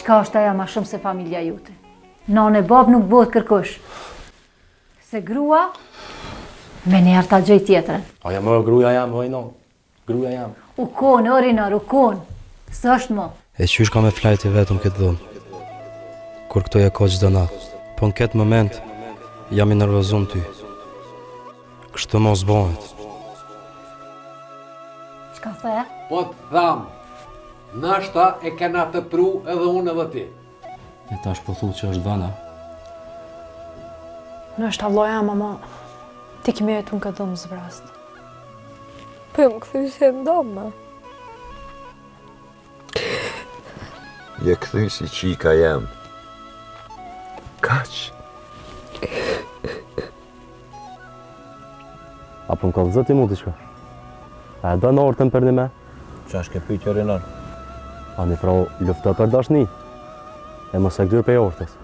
Qka është aja ma shumë se familja jute? Nane e bab nuk bëhet kërkush. Se grua, me njerë ta gjej tjetërën. Aja më gruja jam, hojno. Gruja jam. U konë, orinar, u konë. Së është më. E qysh ka me flajti vetëm këtë dhunë. Kur këto ja ka gjdo natë. Po në këtë moment, jam i nervozun ty. Kështu mos bëhet. Qka the? Po të thamë, nashta e kena të pru edhe unë edhe ti. E tash po thu që është dhana. Në është avloja, mama. Ti kemi jetu në këtë dhomë zvrast. Po më këthy se ndome. Je këthy si qika jem. Kaq. Apo në kallëzët i mu t'i shka. A e do në orëtën për një me? Qa është ke pyjtjo rinon? A një pra lufta për dashni. E mos e këdyr për orëtës.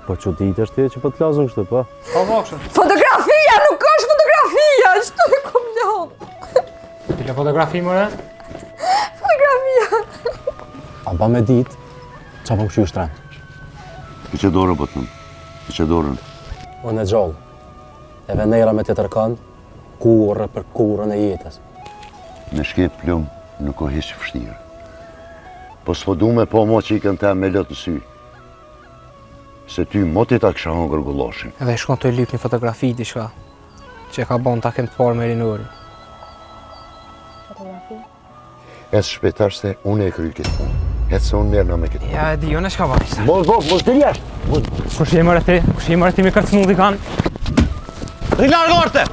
Po që ditë është ti që po t'lazën kështu, po? Fotografia nuk është fotografia, qëto e kom ljohë. Tile fotografi, mëre? Fotografia. A ba me ditë, qa po këshu shtrenë? I që dorën, po të nëmë. I që dorën. Unë e gjallë. E venera me të tërkand, kurë për kurën e jetës. Me shkep plumë nuk o hiqë fështirë. Po s'po du me po mo që i kënë ta me lëtë në sy. Se ty moti ta kësha hongër guloshin. Edhe shkon të e lyp një fotografi diçka, që e ka bon ta kem të parë me rinori. Fotografi? E së shpetash se unë e kry këtë punë. Hetë se unë merë në me këtë punë. Ja, e di, unë e shka bërë. Mos të jashtë! Kush je mërë ti? Kush je mërë ti me kërcënu di kanë? Rilarë gorte!